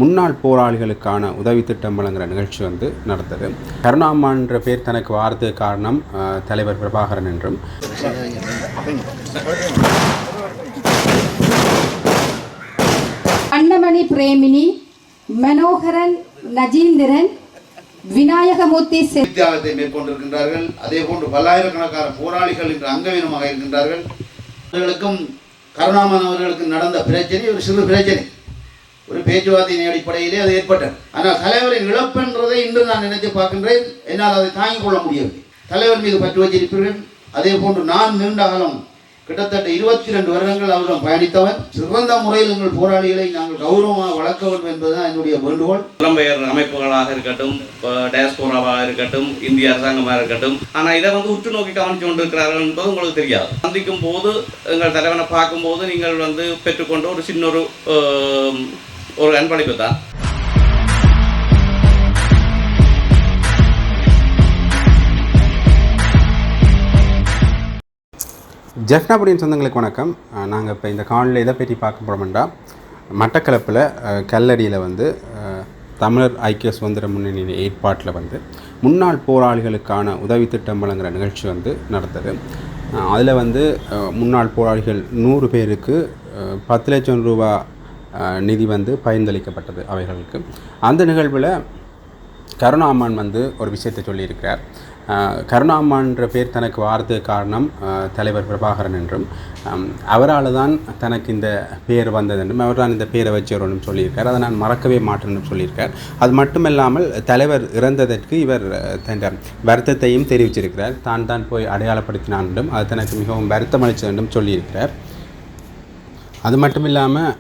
முன்னாள் போராளிகளுக்கான உதவி திட்டம் வழங்குகிற நிகழ்ச்சி வந்து நடந்தது. கருணாம்மான்ற பேர் தனக்கு வார்த்தை காரணம் தலைவர் பிரபாகரன் என்றும் அன்னமணி பிரேமினி, மனோகரன், நஜீந்திரன், விநாயகமூர்த்தி தியாகத்தை மேற்கொண்டிருக்கின்றார்கள். அதே போன்று பல்லாயிரக்கணக்கான போராளிகள் இன்று அங்கவீனமாக இருக்கின்றார்கள். அவர்களுக்கும் கருணாமன் அவர்களுக்கு நடந்த பிரச்சனை ஒரு சிறு பிரச்சனை, ஒரு பேச்சுவார்த்தையின் அடிப்படையிலே அது ஏற்பட்டது. ஆனால் தலைவரின் இழப்புன்றதை இன்று நான் நினைத்து பார்க்கின்றேன். என்னால் அதை தாங்கிக் கொள்ள முடியவில்லை. தலைவர் மீது பற்று வச்சிருப்பீர்கள். அதே போன்று நான் நீண்ட காலம் கிட்டத்தட்ட 22 வருடங்கள் அவரிடம் பயணித்தவன். சிறந்த முறையில் எங்கள் போராளிகளை நாங்கள் கௌரவமாக வளர்க்க வேண்டும் என்பதுதான் என்னுடைய வேண்டுகோள். புலம்பெயர் அமைப்புகளாக இருக்கட்டும், டயஸ்போராவாக இருக்கட்டும், இந்திய அரசாங்கமாக இருக்கட்டும், ஆனால் இதை வந்து உற்று நோக்கி கவனித்து கொண்டிருக்கிறார்கள் என்பது உங்களுக்கு தெரியாது. சந்திக்கும் போது எங்கள் தலைவனை பார்க்கும்போது நீங்கள் வந்து பெற்றுக்கொண்ட ஒரு சின்ன ஒரு அன்பளிப்பு தான். ஜெஃப்னாபுடியின் சொந்தங்களுக்கு வணக்கம். நாங்கள் இப்போ இந்த காணொலியில் எதை பற்றி பார்க்க போகிறோம்னா, மட்டக்களப்பில் கல்லடியில் வந்து தமிழர் ஐக்கிய சுதந்திர முன்னணியின் ஏற்பாட்டில் வந்து முன்னாள் போராளிகளுக்கான உதவி திட்டம் வழங்குகிற நிகழ்ச்சி வந்து நடந்தது. அதில் வந்து முன்னாள் போராளிகள் 100 பேருக்கு 10 லட்சம் ரூபா நிதி வந்து பகிர்ந்தளிக்கப்பட்டது அவைகளுக்கு. அந்த நிகழ்வில் கருணாம்மான் வந்து ஒரு விஷயத்தை சொல்லியிருக்கிறார். கருணாம்மான்ற பேர் தனக்கு வார்த்தை காரணம் தலைவர் பிரபாகரன் என்றும், அவரால் தான் தனக்கு இந்த பேர் வந்தது என்றும், அவர் தான் இந்த பேரை வச்சவரும் சொல்லியிருக்கார். அதை நான் மறக்கவே மாட்டேன்னு சொல்லியிருக்கார். அது மட்டுமில்லாமல் தலைவர் இறந்ததற்கு இவர் தன் வருத்தத்தையும் தெரிவிச்சிருக்கிறார். தான் போய் அடையாளப்படுத்தினான் என்றும் அது தனக்கு மிகவும் வருத்தமளித்தது என்றும் சொல்லியிருக்கிறார். அது மட்டும் இல்லாமல்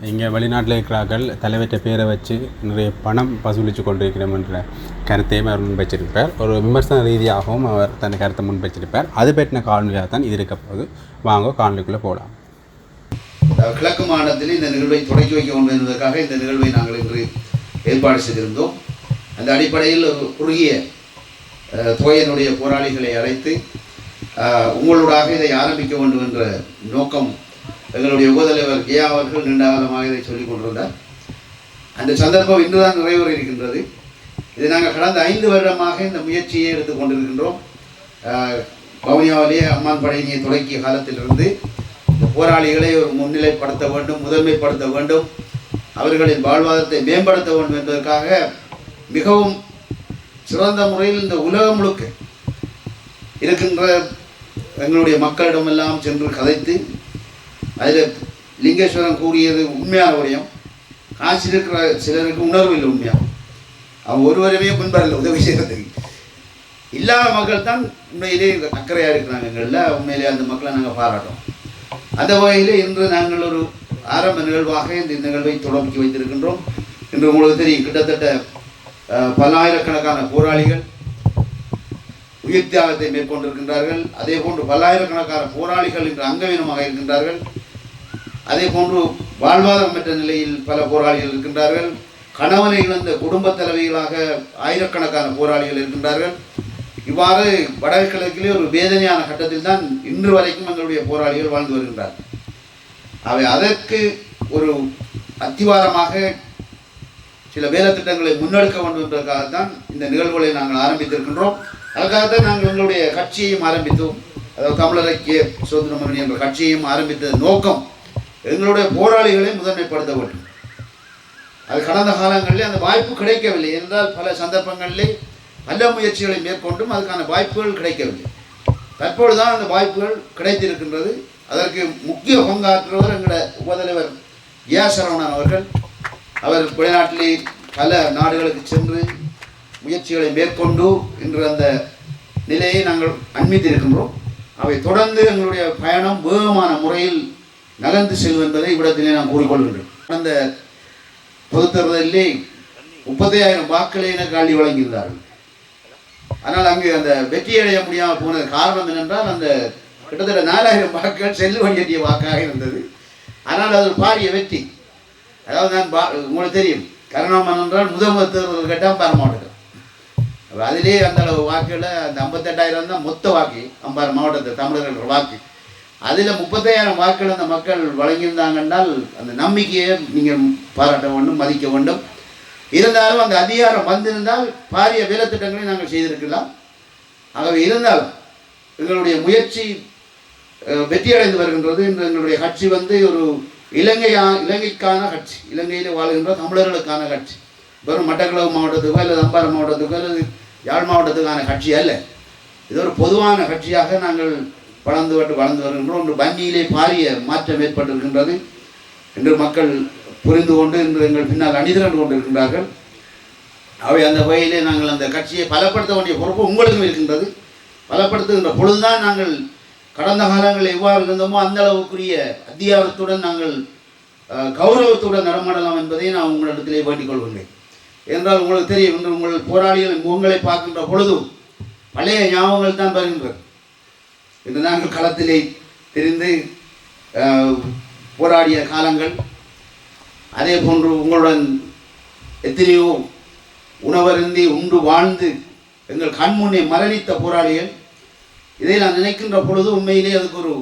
இங்கே வெளிநாட்டில் இருக்கிறார்கள் தலைவற்ற பேரை வச்சு நிறைய பணம் வசூலித்து கொண்டிருக்கிறோம் என்ற கருத்தையும் அவர் முன்வைச்சிருப்பார். ஒரு விமர்சன ரீதியாகவும் அவர் தன் கருத்தை முன்வைச்சிருப்பார். அது பற்றின காணொலியாக தான் இது இருக்க போது. வாங்க காணொலிக்குள்ளே போகலாம். கிழக்கு மாநிலத்தில் இந்த நிகழ்வை தொடக்கி வைக்க வேண்டும் என்பதற்காக இந்த நிகழ்வை நாங்கள் இன்று ஏற்பாடு செய்திருந்தோம். அந்த அடிப்படையில் ஒரு குறுகிய தோயனுடைய போராளிகளை அழைத்து உங்களோடாக இதை ஆரம்பிக்க வேண்டும் என்ற நோக்கம் எங்களுடைய உபதலைவர் கே அவர்கள் நீண்ட காலமாக இதை சொல்லிக் கொண்டிருந்தார். அந்த சந்தர்ப்பம் இன்றுதான் நிறைவேற இருக்கின்றது. இது நாங்கள் கடந்த 5 வருடமாக இந்த முயற்சியை எடுத்துக் கொண்டிருக்கின்றோம். வவுனியாவிலேயே அம்மான் படையினை தொடங்கிய காலத்திலிருந்து இந்த போராளிகளை ஒரு முன்னிலைப்படுத்த வேண்டும், முதன்மைப்படுத்த வேண்டும், அவர்களின் வாழ்வாதாரத்தை மேம்படுத்த வேண்டும் என்பதற்காக மிகவும் சிறந்த முறையில் இந்த உலகம் முழுக்க இருக்கின்ற எங்களுடைய மக்களிடமெல்லாம் சென்று கதைத்து, அதில் லிங்கேஸ்வரன் கூறியது உண்மையான விடயம். காசு இருக்கிற சிலருக்கு உணர்வு இல்லை. உண்மையாக அவங்க ஒருவருமே முன்பரில் உதவி செய்கிறதுக்கு இல்லாத மக்கள் தான் உண்மையிலே அக்கறையாக இருக்கிறாங்க. எங்களில் உண்மையிலே அந்த மக்களை நாங்கள் பாராட்டோம். அந்த வகையில் இன்று நாங்கள் ஒரு ஆரம்ப நிகழ்வாக இந்த நிகழ்வை தொடங்கி வைத்திருக்கின்றோம். இன்று உங்களுக்கு தெரியும், கிட்டத்தட்ட பல்லாயிரக்கணக்கான போராளிகள் உயிர் தியாகத்தை மேற்கொண்டிருக்கின்றார்கள். அதே போன்று பல்லாயிரக்கணக்கான போராளிகள் இன்று அங்கவீனமாக இருக்கின்றார்கள். அதே போன்று வாழ்வாதாரமற்ற நிலையில் பல போராளிகள் இருக்கின்றார்கள். கணவனை இழந்த குடும்ப தலைவிகளாக ஆயிரக்கணக்கான போராளிகள் இருக்கின்றார்கள். இவ்வாறு வடகிழக்கிலே ஒரு வேதனையான கட்டத்தில் தான் இன்று வரைக்கும் எங்களுடைய போராளிகள் வாழ்ந்து வருகின்றார்கள். அவை அதற்கு ஒரு அத்திவாரமாக சில வேலை திட்டங்களை முன்னெடுக்க வேண்டும் என்பதற்காகத்தான் இந்த நிகழ்வுகளை நாங்கள் ஆரம்பித்திருக்கின்றோம். அதுக்காகத்தான் நாங்கள் எங்களுடைய கட்சியையும் ஆரம்பித்தோம். அதாவது தமிழர் ஐக்கிய சுதந்திர முன்னணி என்ற கட்சியையும் ஆரம்பித்த நோக்கம் எங்களுடைய போராளிகளை முதன்மைப்படுத்த வேண்டும். அது கடந்த காலங்களில் அந்த வாய்ப்பு கிடைக்கவில்லை என்றால் பல சந்தர்ப்பங்களிலே பல முயற்சிகளை மேற்கொண்டும் அதுக்கான வாய்ப்புகள் கிடைக்கவில்லை. தற்பொழுதுதான் அந்த வாய்ப்புகள் கிடைத்திருக்கின்றது. அதற்கு முக்கிய பங்காற்றுவர் எங்களுடைய உபதலைவர் ஏ சரவணன் அவர்கள். அவர் வெளிநாட்டிலே பல நாடுகளுக்கு சென்று முயற்சிகளை மேற்கொண்டு இன்று அந்த நிலையை நாங்கள் அண்மித்திருக்கின்றோம். அவை தொடர்ந்து எங்களுடைய பயணம் வேகமான முறையில் நகர்ந்து செல்லும் என்பதை இவ்விடத்திலே நான் கூறிக்கொள்கின்றேன். அந்த பொதுத் தேர்தலிலே 35,000 வாக்களை எனக்கு அள்ளி வழங்கியிருந்தார்கள். ஆனால் அங்கு அந்த வெற்றி அடைய முடியாமல் போனது காரணம் என்னென்றால், அந்த கிட்டத்தட்ட 4,000 வாக்குகள் செல்லுவடியேற்றிய வாக்காக இருந்தது. ஆனால் அது பாரிய வெற்றி. அதாவது நான் உங்களுக்கு தெரியும், கருணாமன் என்றால் முதல் தேர்தல் கேட்டால் பார மாவட்டத்தில் அதிலே அந்த அளவு வாக்குகளை அந்த 58,000 தான் மொத்த வாக்கு. அம்பாறை மாவட்டத்தில் தமிழர்கள் வாக்கு. அதில் 35,000 வாக்குகள் அந்த மக்கள் வழங்கியிருந்தாங்கன்னால் அந்த நம்பிக்கையை நீங்கள் பாராட்ட வேண்டும், மதிக்க வேண்டும். இருந்தாலும் அந்த அதிகாரம் வந்திருந்தால் பாரிய வேலை திட்டங்களை நாங்கள் செய்திருக்கலாம். ஆகவே இருந்தாலும் எங்களுடைய முயற்சி வெற்றியடைந்து வருகின்றது. இன்று எங்களுடைய கட்சி ஒரு இலங்கைக்கான கட்சி, இலங்கையில் வாழ்கின்ற தமிழர்களுக்கான கட்சி. வெறும் மட்டக்களப்பு மாவட்டத்துக்கோ அல்லது அம்பாறை மாவட்டத்துக்கோ அல்லது யாழ் மாவட்டத்துக்கான கட்சி அல்ல. இது ஒரு பொதுவான கட்சியாக நாங்கள் வளர்ந்து வருகின்றோம். இன்று வன்னியிலே பாரிய மாற்றம் ஏற்பட்டிருக்கின்றது என்று மக்கள் புரிந்து கொண்டு இன்று எங்கள் பின்னால் அணிதிரண்டு கொண்டிருக்கின்றார்கள். அவை அந்த வகையிலே நாங்கள் அந்த கட்சியை பலப்படுத்த வேண்டிய பொறுப்பு உங்களுக்கும் இருக்கின்றது. பலப்படுத்துகின்ற பொழுதுதான் நாங்கள் கடந்த காலங்களில் எவ்வாறு இருந்தோமோ அந்த அளவுக்குரிய அதிகாரத்துடன் நாங்கள் கௌரவத்துடன் நடமாடலாம் என்பதை நான் உங்களிடத்திலே வேண்டிக் கொள்கின்றேன். என்றால் உங்களுக்கு தெரியும், இன்று உங்கள் போராளிகள் முகங்களை பார்க்கின்ற பொழுதும் பழைய ஞாபகங்கள் தான் வருகின்றது. இன்று நாங்கள் களத்திலே தெரிந்து போராடிய காலங்கள், அதே போன்று உங்களுடன் எத்தனையோ உணவருந்தி உண்டு வாழ்ந்து எங்கள் கண்முன்னே மரணித்த போராளிகள். இதை நான் நினைக்கின்ற பொழுது உண்மையிலே அதுக்கு ஒரு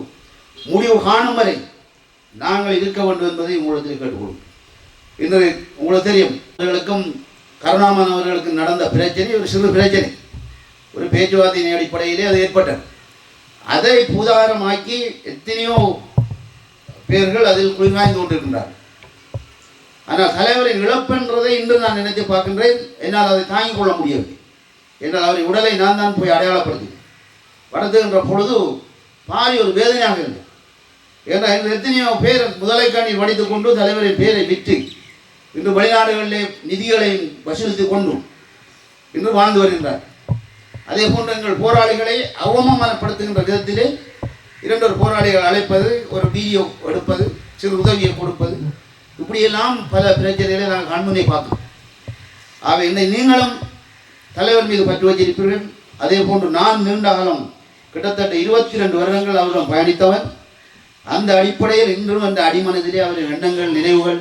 முடிவு காணும் வரை நாங்கள் இருக்க வேண்டும் என்பதை உங்களுக்கு கேட்டுக்கொள்ளும். இன்று உங்களுக்கு தெரியும், அவர்களுக்கும் கருணாமன் அவர்களுக்கு நடந்த பிரச்சனை ஒரு சிறு பிரச்சனை, ஒரு பேச்சுவார்த்தையின் அடிப்படையிலே அது ஏற்பட்டது. அதை பூதாரமாக்கி எத்தனையோ பேர்கள் அதில் குளிர்காய்ந்து கொண்டிருக்கின்றார்கள். ஆனால் தலைவரின் இழப்பென்றதை இன்று நான் நினைத்து பார்க்கின்றேன். என்னால் அதை தாங்கிக் கொள்ள முடியவில்லை. என்றால் அவரின் உடலை நான் தான் போய் அடையாளப்படுத்தி வளர்த்துகின்ற பொழுது பாரி ஒரு வேதனையாக இருந்தது. ஏன்னா இன்று எத்தனையோ பேர் முதலைக்காணி வடித்துக் கொண்டு தலைவரின் பேரை விற்று இன்று வெளிநாடுகளிலே நிதிகளை வசூலித்து கொண்டு இன்று வாழ்ந்து வருகின்றார். அதே போன்று எங்கள் போராளிகளை அவமானப்படுத்துகின்ற விதத்திலே 2 போராளிகள் அழைப்பது, ஒரு வீடியோ எடுப்பது, சிறு உதவியை கொடுப்பது, இப்படியெல்லாம் பல பிரச்சனைகளை நாங்கள் கண்முனை பார்த்தோம். ஆக இன்னை நீங்களும் தலைவர் மீது பற்று வச்சிருப்பீர்கள். அதே போன்று நான் நீண்ட காலம் கிட்டத்தட்ட 22 வருடங்கள் அவரிடம் பயணித்தவன். அந்த அடிப்படையில் இன்றும் அந்த அடிமனதிலே அவரின் எண்ணங்கள், நினைவுகள்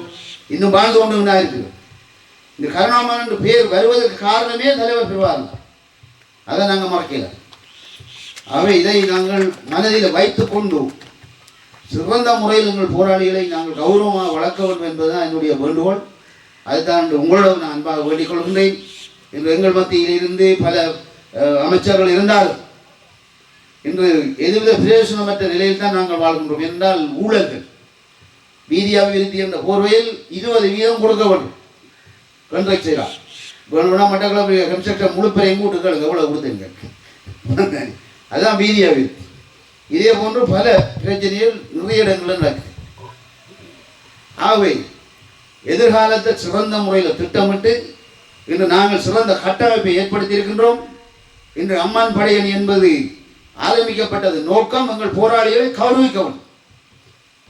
இன்னும் வாழ்ந்து கொண்டு தான் இருக்கிறது. இந்த கருணாமன் என்று பேர் வருவதற்கு காரணமே தலைவர் பெறுவார். அதை நாங்கள் மறக்கல. ஆகவே இதை நாங்கள் மனதில் வைத்துக் கொண்டு சிறந்த முறையில் எங்கள் போராளிகளை நாங்கள் கௌரவமாக வளர்க்க வேண்டும் என்பதுதான் என்னுடைய வேண்டுகோள். அதுதான் உங்களோடு நான் அன்பாக வேண்டிக் கொள்கின்றேன். இன்று எங்கள் மத்தியில் இருந்து பல அமைச்சர்கள் இருந்தார்கள். இன்று எதுவித பிரயோசனமற்ற நிலையில் தான் நாங்கள் வாழ்கின்றோம். என்றால் ஊழல்கள், வீதி அபிவிருத்தி என்ற போர்வையில் 20% கொடுக்க வேண்டும் என்று செய்கிறார். வேணும்னா மட்டக்களப்பு கன்ஸ்ட்ரக்ஷன் முழுப்பெறையும் கூட்டுக்களுக்கு எவ்வளோ கொடுத்துங்க, அதுதான் வீதி அபிவிருத்தி. இதே போன்று பல பிரச்சனைகள் நிறைய இடங்களில் நடக்குது. ஆகவே எதிர்காலத்தை சிறந்த முறையில் திட்டமிட்டு இன்று நாங்கள் சிறந்த கட்டமைப்பை ஏற்படுத்தி இருக்கின்றோம். இன்று அம்மான் படையணி என்பது ஆரம்பிக்கப்பட்டது நோக்கம் எங்கள் போராளிகளை கௌரவிக்கவும்.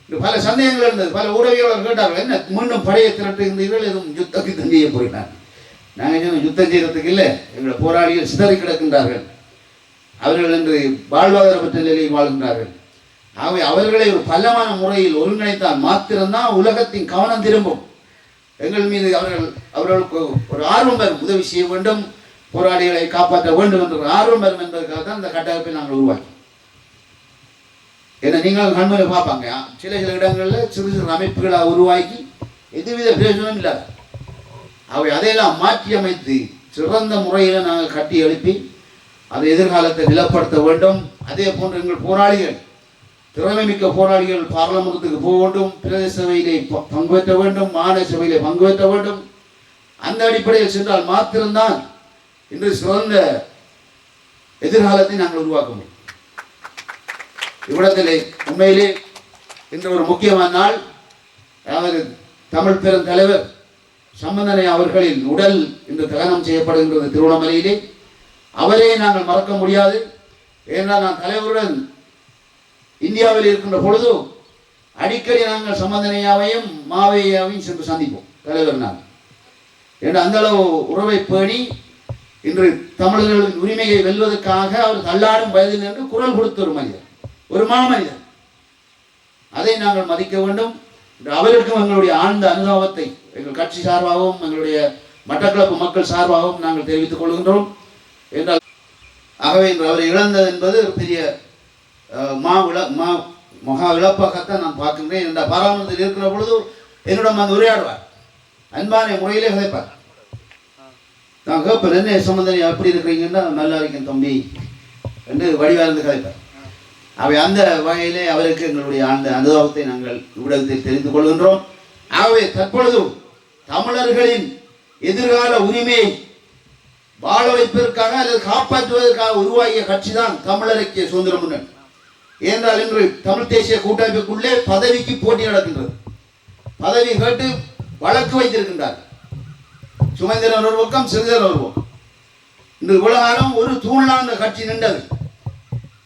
பல சந்தேகங்கள் இருந்தது. பல உறவியாளர்கள் கேட்டார்கள், என்ன மீண்டும் படையை திரட்டுகின்றீர்கள், எதுவும் யுத்தத்துக்கு செய்ய போயினார். நாங்கள் யுத்தம் செய்யறதுக்கு இல்லை, எங்களை போராளிகள் சிதறி கிடக்கின்றார்கள். அவர்கள் இன்று வாழ்வாதாரப்பட்ட நிலையில் வாழ்கின்றார்கள். ஆகவே அவர்களை ஒரு பலமான முறையில் ஒருங்கிணைத்தால் மாத்திரம்தான் உலகத்தின் கவனம் திரும்பும். எங்கள் மீது அவர்களுக்கு ஒரு ஆர்வம் வரும், உதவி செய்ய வேண்டும், போராளிகளை காப்பாற்ற வேண்டும் என்ற ஆர்வம் வரும் என்பதற்காக தான் இந்த கட்டமைப்பை நாங்கள் உருவாக்கி. ஏன்னா நீங்கள் கண்முறை பார்ப்பாங்க, சில இடங்களில் சிறு சிறு அமைப்புகளாக உருவாக்கி எதுவித பிரயோஜனம் இல்லாத அவை அதையெல்லாம் மாற்றி அமைத்து சிறந்த முறையில் நாங்கள் கட்டி எழுப்பி அதை எதிர்காலத்தை நிலப்படுத்த வேண்டும். அதே போன்று எங்கள் போராளிகள், திறமை மிக்க போராளிகள் பார்லமெண்ட்டுக்கு போக வேண்டும், பிரதேச சபையிலே பங்கு பெற்ற வேண்டும், மாநில சபையிலே பங்கு பெற்ற வேண்டும். அந்த அடிப்படையில் சென்றால் மாத்திரம்தான் இன்று சிறந்த எதிர்காலத்தை நாங்கள் உருவாக்க முடியும். இவ்விடத்திலே உண்மையிலே இன்று ஒரு முக்கியமான நாள். அதாவது தமிழ் பெருந்தலைவர் சம்பந்தனை அவர்களின் உடல் இன்று தகனம் செய்யப்படுகின்றது திருவண்ணாமலையிலே. அவரே நாங்கள் மறக்க முடியாது. ஏனென்றால் நான் தலைவருடன் இந்தியாவில் இருக்கின்ற பொழுது அடிக்கடி நாங்கள் சம்பந்தனையாவையும் மாவையாவையும் சென்று சந்திப்போம் தலைவர் நான். என்ற அந்த அளவு உறவை பேணி இன்று தமிழர்களின் உரிமையை வெல்வதற்காக அவர் தள்ளாடும் வயதில் என்று குரல் கொடுத்த ஒரு மனிதர், ஒரு மாமனிதர். அதை நாங்கள் மதிக்க வேண்டும். அவருக்கும் எங்களுடைய ஆழ்ந்த அனுதாபத்தை எங்கள் கட்சி சார்பாகவும் எங்களுடைய மட்டக்களப்பு மக்கள் சார்பாகவும் நாங்கள் தெரிவித்துக் கொள்கின்றோம். என்றால் ஆகவே இன்று அவரை இழந்தது என்பது ஒரு பெரிய மகா இழப்பாகத்தான் நான் பார்க்கின்றேன். இந்த பாராளுமன்றத்தில் இருக்கிற பொழுது என்னிடம் வந்து உரையாடுவார், அன்பான முறையிலே கதைப்பார். நான் கேட்பேன், என்ன சம்பந்தம் எப்படி இருக்கிறீங்கன்னா, நல்லா இருக்கேன் தம்பி என்று வடிவார்ந்து கதைப்பார். அவை அந்த வகையிலே அவருக்கு எங்களுடைய அந்த அனுபவத்தை நாங்கள் இவ்விடத்தில் தெரிந்து கொள்கின்றோம். ஆகவே தற்பொழுது தமிழர்களின் எதிர்கால உரிமையை வாழ வைப்பதற்காக அல்லது காப்பாற்றுவதற்காக உருவாகிய கட்சி தான் தமிழர் ஐக்கிய சுதந்திர முன்னணி. ஏனென்றால் இன்று தமிழ் தேசிய கூட்டமைப்புக்குள்ளே பதவிக்கு போட்டி நடக்கின்றது. பதவி கேட்டு வழக்கு வைத்திருக்கின்றார். சுமந்திரன் ஒரு பக்கம், சிறிதர் ஒரு பக்கம். இன்று உலகாலம் ஒரு தூணாக அந்த கட்சி நின்றது.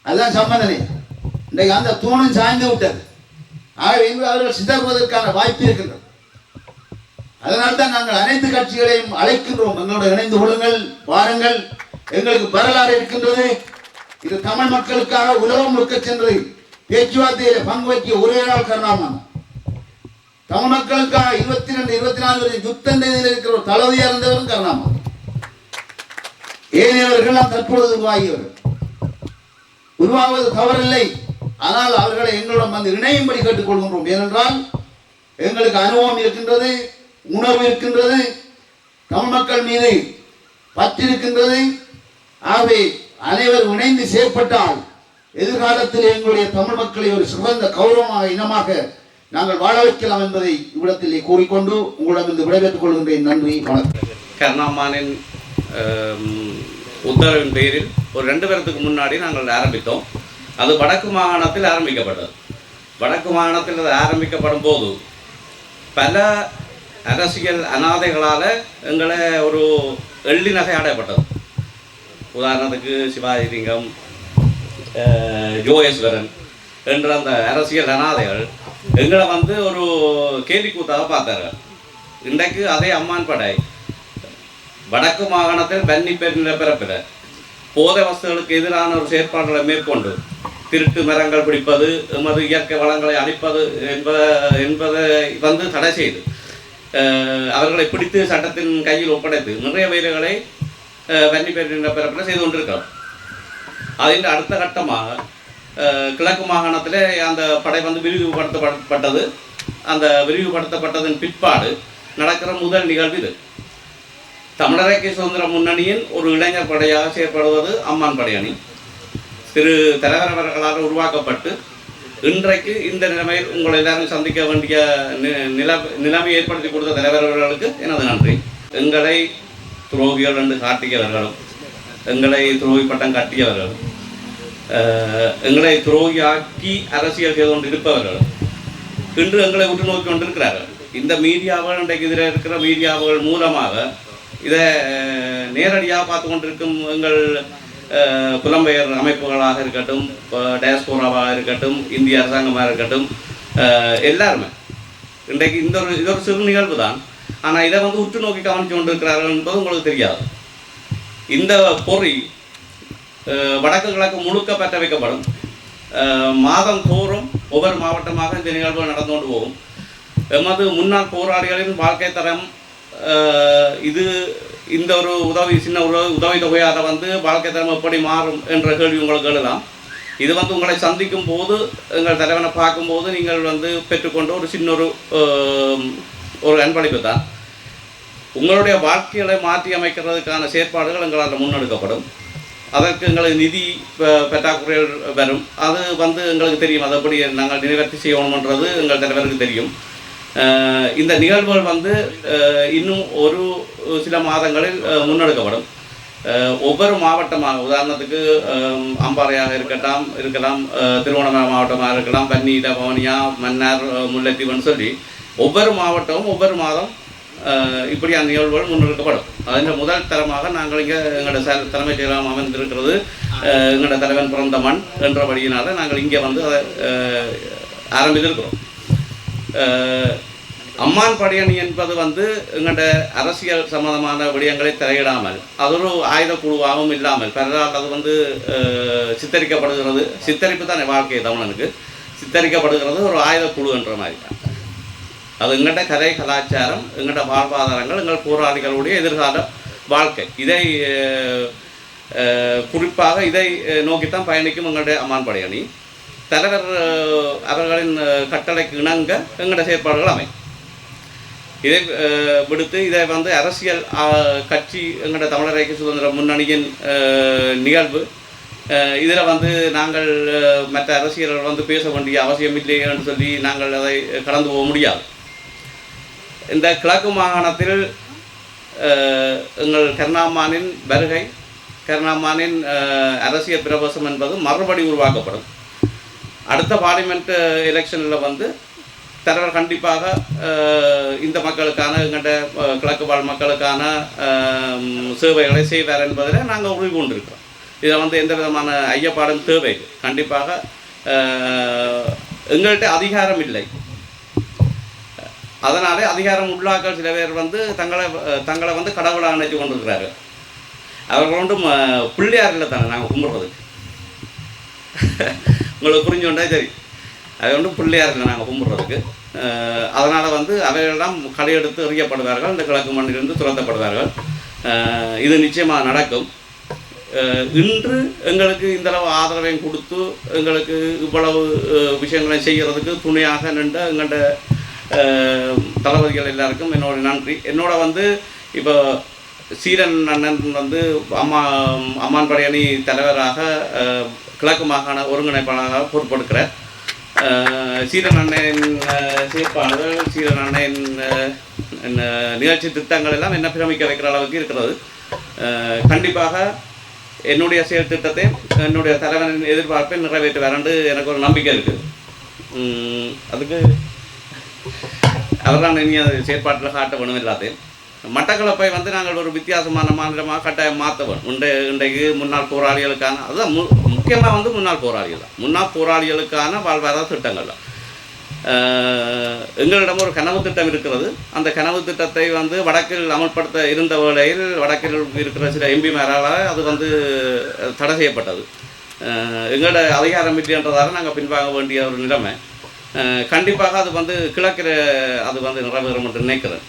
அதுதான் சம்பந்தனை. இன்றைக்கு அந்த தூணும் சாய்ந்து விட்டது. ஆகவே இன்று அவர்கள் சிதறுவதற்கான வாய்ப்பு இருக்கின்றது. அதனால்தான் நாங்கள் அனைத்து கட்சிகளையும் அழைக்கின்றோம், எங்களோட இணைந்து கொள்ளுங்கள், வாருங்கள். எங்களுக்கு வரலாறு இருக்கின்றது. இது தமிழ் மக்களுக்காக உலகம் முழுக்க சென்று பேச்சுவார்த்தையில் பங்கு வைக்க ஒரே நாள் கருணாமன். தமிழ் மக்களுக்காக 22, 24 யுத்தம் இருக்கிற ஒரு தளபதியாக இருந்தவரும் கருணாமன். ஏனையவர்கள் தற்பொழுது உருவாகியவர்கள். உருவாகுவது தவறில்லை, ஆனால் அவர்களை எங்களிடம் வந்து இணையும்படி கேட்டுக்கொள்கின்றோம். ஏனென்றால் எங்களுக்கு அனுபவம் இருக்கின்றது, உணர்வு இருக்கின்றது, தமிழ் மக்கள் மீது பற்றிருக்கின்றது. ஆகவே அனைவரும் இணைந்து செயற்பட்டால் எதிர்காலத்தில் எங்களுடைய தமிழ் மக்களை ஒரு சிறந்த கௌரவமாக இனமாக நாங்கள் வாழ வைக்கலாம் என்பதை இவ்விடத்திலே கூறிக்கொண்டு உங்களிடமிருந்து விடைபெற்றுக் கொள்கின்றேன். நன்றி, வணக்கம். கருணாமானின் உத்தரவின் பேரில் ஒரு 2 வருடத்துக்கு முன்னாடி நாங்கள் ஆரம்பித்தோம். அது வடக்கு மாகாணத்தில் ஆரம்பிக்கப்பட்டது. வடக்கு மாகாணத்தில் அது ஆரம்பிக்கப்படும் போது பல அரசியல் அனாதைகளால் எங்களை ஒரு எள்ளி நகை அடையப்பட்டது. உதாரணத்துக்கு சிவாஜிலிங்கம், ஜோகேஸ்வரன் என்ற அந்த அரசியல் அனாதைகள் எங்களை வந்து ஒரு கேலிக்கூத்தாக பார்த்தார்கள். இன்றைக்கு அதே அம்மான் படை வடக்கு மாகாணத்தில் வன்னி பெருநிலப்பரப்பில் போதை வஸ்துகளுக்கு எதிரான ஒரு செயற்பாடுகளை மேற்கொண்டு திருட்டு மரங்கள் பிடிப்பது, எமது இயற்கை வளங்களை அழிப்பது என்பதை வந்து தடை செய்து அவர்களை பிடித்து சட்டத்தின் கையில் ஒப்படைத்து நிறைய வேலைகளை வன்னி பெருநிலப்பரப்பில் செய்து கொண்டிருக்கிறோம். அதில் அடுத்த கட்டமாக கிழக்கு மாகாணத்தில் அந்த படை வந்து விரிவுபடுத்தப்பட்டது. அந்த விரிவுபடுத்தப்பட்டதன் பிற்பாடு நடக்கிற முதல் நிகழ்வு இது. தமிழர் ஐக்கிய சுதந்திர முன்னணியின் ஒரு இளைஞர் படையாக செயற்படுவது அம்மான் படையணி. திரு தலைவர் அவர்களால் உருவாக்கப்பட்டு இன்றைக்கு இந்த நிலைமையில் உங்களை எல்லாரும் சந்திக்க வேண்டிய நிலைமை ஏற்படுத்தி கொடுத்த தலைவர் அவர்களுக்கு எனது நன்றி. எங்களை துரோகிகள் என்று காட்டியவர்களும், எங்களை துரோகி பட்டம் கட்டியவர்களும், எங்களை துரோகியாக்கி அரசியல் செய்து கொண்டு இருப்பவர்களும் இன்று எங்களை உற்று நோக்கி கொண்டிருக்கிறார்கள். இந்த மீடியாவில் இன்றைக்கு இதில் இருக்கிற மீடியாவுகள் மூலமாக இதை நேரடியாக பார்த்து கொண்டிருக்கும் எங்கள் புலம்பெயர் அமைப்புகளாக இருக்கட்டும், டயஸ்போராவாக இருக்கட்டும், இந்திய அரசாங்கமாக இருக்கட்டும், எல்லாருமே இன்றைக்கு இது ஒரு சிறு நிகழ்வு தான். ஆனால் இதை வந்து உற்று நோக்கி கவனித்து கொண்டிருக்கிறார்கள் என்பது உங்களுக்கு தெரியாது. இந்த பொறி வடக்கு கிழக்கு முழுக்க பற்ற வைக்கப்படும். மாதம் தோறும் ஒவ்வொரு மாவட்டமாக இந்த நிகழ்வு நடந்து கொண்டு போகும். எமது முன்னாள் போராளிகளின் வாழ்க்கை தரம் இந்த ஒரு சின்ன உதவி தொகையாக வந்து வாழ்க்கை தரம் எப்படி மாறும் என்ற கேள்வி உங்களுக்கு எழுதலாம். இது வந்து உங்களை சந்திக்கும் போது, எங்கள் தலைவனை பார்க்கும்போது நீங்கள் வந்து பெற்றுக்கொண்ட ஒரு சின்ன ஒரு அன்பளிப்பு தான். உங்களுடைய வாழ்க்கைகளை மாற்றி அமைக்கிறதுக்கான செயற்பாடுகள் எங்களால் முன்னெடுக்கப்படும். அதற்கு எங்களுக்கு நிதி பற்றாக்குறைகள் வரும். அது வந்து எங்களுக்கு தெரியும். அது எப்படி நாங்கள் நிறைவேற்றி செய்யணுன்றது எங்கள் தலைவருக்கு தெரியும். இந்த நிகழ்வுகள் வந்து இன்னும் ஒரு சில மாதங்களில் முன்னெடுக்கப்படும். ஒவ்வொரு மாவட்டமாக, உதாரணத்துக்கு அம்பாறையாக இருக்கலாம், திருவண்ணாமலை மாவட்டமாக இருக்கலாம், பன்னீர, பவனியா, மன்னார், முல்லைத்தீவுன்னு சொல்லி ஒவ்வொரு மாவட்டமும் ஒவ்வொரு மாதம் இப்படியான நிகழ்வுகள் முன்னெடுக்கப்படும். அதில் முதல் தரமாக நாங்கள் இங்கே எங்களோட தலைமைச் செயலகம் அமைந்திருக்கிறது. எங்களோட தலைவன் பிறந்த மண் என்றபடியினால் நாங்கள் இங்கே வந்து அதை ஆரம்பித்திருக்கிறோம். அம்மான் படையணி என்பது வந்து எங்களோட அரசியல் சம்பந்தமான விடயங்களை தலையிடாமல், அது ஒரு ஆயுத குழுவாகவும் இல்லாமல் பலரால் அது வந்து சித்தரிக்கப்படுகிறது. சித்தரிப்பு தான் வாழ்க்கை தமிழனுக்கு சித்தரிக்கப்படுகிறது ஒரு ஆயுத குழு என்ற மாதிரி தான். அது எங்கள்கிட்ட கலை கலாச்சாரம், எங்கள்கிட்ட வாழ்வாதாரங்கள், எங்கள் போராளிகளுடைய எதிர்கால வாழ்க்கை, இதை குறிப்பாக இதை நோக்கித்தான் பயணிக்கும் எங்களுடைய அம்மான் படையணி. தலைவர் அவர்களின் கட்டளைக்கு இணங்க எங்களோட செயற்பாடுகள் அமையும். இதை விடுத்து இதை வந்து அரசியல் கட்சி எங்களோட தமிழர் ஐக்கிய சுதந்திர முன்னணியின் நிகழ்வு இதில் வந்து நாங்கள் மற்ற அரசியல்கள் வந்து பேச வேண்டிய அவசியம் இல்லை என்று சொல்லி நாங்கள் அதை கடந்து போக முடியாது. இந்த கிழக்கு மாகாணத்தில் எங்கள் கருணாமானின் வருகை, கருணாமானின் அரசியல் பிரவேசம் என்பது மறுபடி உருவாக்கப்படும். அடுத்த பார்லிமெண்ட் எலெக்ஷனில் வந்து தலைவர் கண்டிப்பாக இந்த மக்களுக்கான எங்கள்கிட்ட கிழக்கு வாழ் மக்களுக்கான சேவைகளை செய்வார் என்பதில் நாங்கள் உறுதி கொண்டிருக்கிறோம். இதில் வந்து எந்த விதமான ஐயப்பாடும் தேவை. கண்டிப்பாக எங்கள்கிட்ட அதிகாரம் இல்லை. அதனாலே அதிகாரம் உள்ளாக்கள் சில பேர் வந்து தங்களை வந்து கடவுளாக நினைத்து கொண்டிருக்கிறார்கள். அவர்கள் ஒன்றும் பிள்ளையார் இல்லை தானே நாங்கள் கும்பிட்றதுக்கு. உங்களுக்கு புரிஞ்சோண்டா சரி, அது ஒன்றும் பிள்ளையார் இல்லை நாங்கள் கும்பிட்றதுக்கு. அதனால் வந்து அவைகளெல்லாம் களையெடுத்து எறியப்படுவார்கள், இந்த கிழக்கு மண்ணிலிருந்து துரத்தப்படுவார்கள். இது நிச்சயமாக நடக்கும். இன்று எங்களுக்கு இந்தளவு ஆதரவையும் கொடுத்து எங்களுக்கு இவ்வளவு விஷயங்களை செய்கிறதுக்கு துணையாக நின்ற எங்கள்ட தளபதிகள் எல்லாருக்கும் என்னோட நன்றி. என்னோட வந்து இப்போ சீரன் அண்ணன் வந்து அம்மான் படையணி தலைவராக கிழக்கு மாகாண ஒருங்கிணைப்பாளராக பொறுப்பெடுக்கிறார். சீரன் அண்ணன் செயற்பாடுகள், சீரன் அண்ணன் நிகழ்ச்சி திட்டங்கள் எல்லாம் என்ன பிரமிக்க வைக்கிற அளவுக்கு இருக்கிறது. கண்டிப்பாக என்னுடைய செயல் திட்டத்தை என்னுடைய தலைவனின் எதிர்பார்ப்பை நிறைவேற்றுவார் என்று எனக்கு ஒரு நம்பிக்கை இருக்குது. அதுக்கு அவர்தான் இனி அது செயற்பாட்டில் காட்ட வேணும். எல்லாத்தையும் மட்டக்களப்பை வந்து நாங்கள் ஒரு வித்தியாசமான மாநிலமாக கட்டாயம் மாற்ற வேணும். இன்றைக்கு முன்னாள் போராளிகளுக்கான, அதுதான் முக்கியமாக வந்து முன்னாள் போராளிகள் தான், முன்னாள் போராளிகளுக்கான வாழ்வாதார திட்டங்கள் தான். எங்களிடம் ஒரு கனவு திட்டம் இருக்கிறது. அந்த கனவு திட்டத்தை வந்து வடக்கில் அமல்படுத்த இருந்த வேளையில் வடக்கில் இருக்கிற சில எம்பிமாரால் அது வந்து தடை செய்யப்பட்டது. எங்களோட அதிகாரம் இல்லைன்றதால நாங்கள் பின்வாங்க வேண்டிய ஒரு நிலைமை. கண்டிப்பாக அது வந்து கிழக்கில் அது வந்து நிறைவேறும் என்று நினைக்கிறேன்.